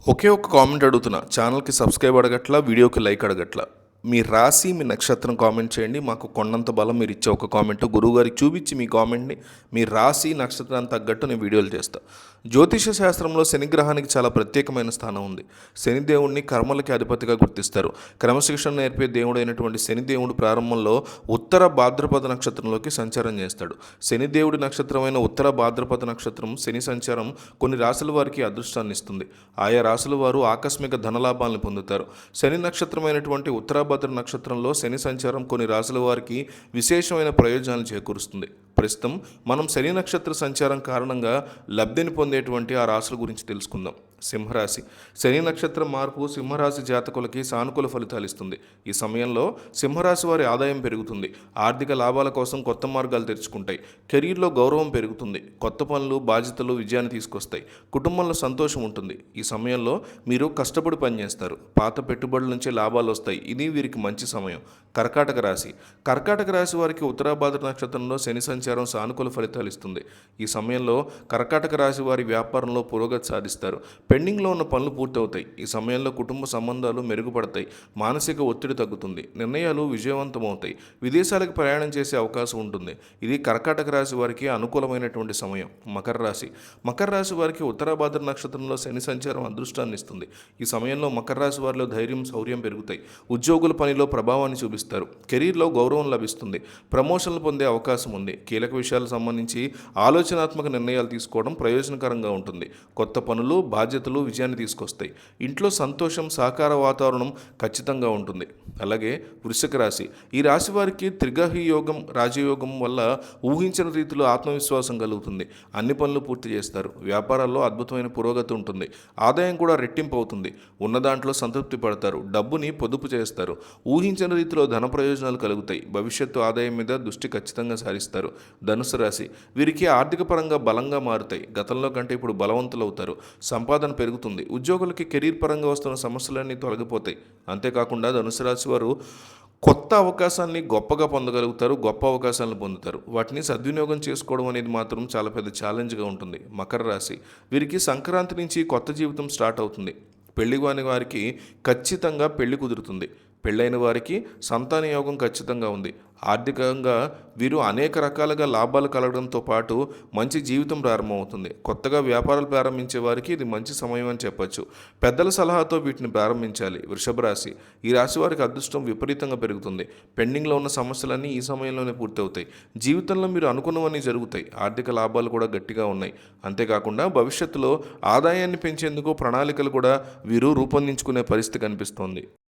ఒకే ఒక కామెంట్ అడుగుతున్నా. ఛానల్‌కి సబ్స్క్రైబ్ అడగట్లా, వీడియోకి లైక్ అడగట్లా. మీ రాశి, మీ నక్షత్రం కామెంట్ చేయండి. మాకు కొండంత బలం మీరిచ్చే ఒక కామెంట్ గురువుగారికి చూపించి మీ కామెంట్‌ని మీ రాశి, నక్షత్రానికి తగ్గట్టు నేను వీడియోలు చేస్తా. జ్యోతిష శాస్త్రంలో శని గ్రహానికి చాలా ప్రత్యేకమైన స్థానం ఉంది. శని దేవుడిని కర్మలకి అధిపతిగా గుర్తిస్తారు. క్రమశిక్షణ నేర్పే దేవుడైనటువంటి శని దేవుడు ప్రారంభంలో ఉత్తర భాద్రపద నక్షత్రంలోకి సంచారం చేస్తాడు. శని దేవుడి నక్షత్రమైన ఉత్తర భాద్రపద నక్షత్రం శని సంచారం కొన్ని రాశుల వారికి అదృష్టాన్ని ఇస్తుంది. ఆయా రాశుల వారు ఆకస్మిక ధనలాభాలను పొందుతారు. శని నక్షత్రమైనటువంటి ఉత్తరాభద్ర నక్షత్రంలో శని సంచారం కొన్ని రాశుల వారికి విశేషమైన ప్రయోజనాలు చేకూరుస్తుంది. ప్రస్తుతం మనం శని నక్షత్ర సంచారం కారణంగా లబ్ధిని పొందేటువంటి ఆ రాశుల గురించి తెలుసుకుందాం. సింహరాశి. శని నక్షత్రం మార్పు సింహరాశి జాతకులకి సానుకూల ఫలితాలు ఇస్తుంది. ఈ సమయంలో సింహరాశి వారి ఆదాయం పెరుగుతుంది. ఆర్థిక లాభాల కోసం కొత్త మార్గాలు తెరుచుకుంటాయి. కెరీర్లో గౌరవం పెరుగుతుంది. కొత్త పనులు, బాధ్యతలు విజయాన్ని తీసుకొస్తాయి. కుటుంబంలో సంతోషం ఉంటుంది. ఈ సమయంలో మీరు కష్టపడి పనిచేస్తారు. పాత పెట్టుబడుల నుంచి లాభాలు వస్తాయి. ఇది వీరికి మంచి సమయం. కర్కాటక రాశి. కర్కాటక రాశి వారికి ఉత్తరాభాద్ర నక్షత్రంలో శని సంచారం సానుకూల ఫలితాలు ఇస్తుంది. ఈ సమయంలో కర్కాటక రాశి వారి వ్యాపారంలో పురోగతి సాధిస్తారు. పెండింగ్లో ఉన్న పనులు పూర్తవుతాయి. ఈ సమయంలో కుటుంబ సంబంధాలు మెరుగుపడతాయి. మానసిక ఒత్తిడి తగ్గుతుంది. నిర్ణయాలు విజయవంతమవుతాయి. విదేశాలకు ప్రయాణం చేసే అవకాశం ఉంటుంది. ఇది కర్కాటక రాశి వారికి అనుకూలమైనటువంటి సమయం. మకర రాశి. మకర రాశి వారికి ఉత్తరాభాద్ర నక్షత్రంలో శని సంచారం అదృష్టాన్ని ఇస్తుంది. ఈ సమయంలో మకర రాశి వారిలో ధైర్యం, శౌర్యం పెరుగుతాయి. ఉద్యోగుల పనిలో ప్రభావాన్ని చూపిస్తారు. కెరీర్లో గౌరవం లభిస్తుంది. ప్రమోషన్లు పొందే అవకాశం ఉంది. కీలక విషయాలకు సంబంధించి ఆలోచనాత్మక నిర్ణయాలు తీసుకోవడం ప్రయోజనకరంగా ఉంటుంది. కొత్త పనులు, బాధ్యతలు విజయాన్ని తీసుకొస్తాయి. ఇంట్లో సంతోషం, సహకార వాతావరణం ఖచ్చితంగా ఉంటుంది. అలాగే వృశ్చిక రాశి. ఈ రాశి వారికి త్రిగ్రహి యోగం, రాజయోగం వల్ల ఊహించిన రీతిలో ఆత్మవిశ్వాసం కలుగుతుంది. అన్ని పనులు పూర్తి చేస్తారు. వ్యాపారాల్లో అద్భుతమైన పురోగతి ఉంటుంది. ఆదాయం కూడా రెట్టింపు అవుతుంది. ఉన్న దాంట్లో సంతృప్తి పడతారు. డబ్బుని పొదుపు చేస్తారు. ఊహించిన రీతిలో ధన ప్రయోజనాలు కలుగుతాయి. భవిష్యత్తు ఆదాయం మీద దృష్టి ఖచ్చితంగా సారిస్తారు. ధనుసు రాశి. వీరికి ఆర్థిక పరంగా బలంగా మారుతాయి. గతంలో కంటే ఇప్పుడు బలవంతులవుతారు. సంపాదన పెరుగుతుంది. ఉద్యోగులకి కెరీర్ పరంగా వస్తున్న సమస్యలన్నీ తొలగిపోతాయి. అంతేకాకుండా ధనుసు రాశి వారు కొత్త అవకాశాన్ని గొప్పగా పొందగలుగుతారు. గొప్ప అవకాశాలను పొందుతారు. వాటిని సద్వినియోగం చేసుకోవడం అనేది మాత్రం చాలా పెద్ద ఛాలెంజ్గా ఉంటుంది. మకర రాశి. వీరికి సంక్రాంతి నుంచి కొత్త జీవితం స్టార్ట్ అవుతుంది. పెళ్లి కాని వారికి ఖచ్చితంగా పెళ్లి కుదురుతుంది. పెళ్ళైన వారికి సంతాన యోగం ఖచ్చితంగా ఉంది. ఆర్థికంగా వీరు అనేక రకాలుగా లాభాలు కలగడంతో పాటు మంచి జీవితం ప్రారంభమవుతుంది. కొత్తగా వ్యాపారాలు ప్రారంభించే వారికి ఇది మంచి సమయం అని చెప్పొచ్చు. పెద్దల సలహాతో వీటిని ప్రారంభించాలి. వృషభ రాశి. ఈ రాశి వారికి అదృష్టం విపరీతంగా పెరుగుతుంది. పెండింగ్లో ఉన్న సమస్యలన్నీ ఈ సమయంలోనే పూర్తవుతాయి. జీవితంలో మీరు అనుకున్నవన్నీ జరుగుతాయి. ఆర్థిక లాభాలు కూడా గట్టిగా ఉన్నాయి. అంతేకాకుండా భవిష్యత్తులో ఆదాయాన్ని పెంచేందుకు ప్రణాళికలు కూడా వీరు రూపొందించుకునే పరిస్థితి కనిపిస్తోంది.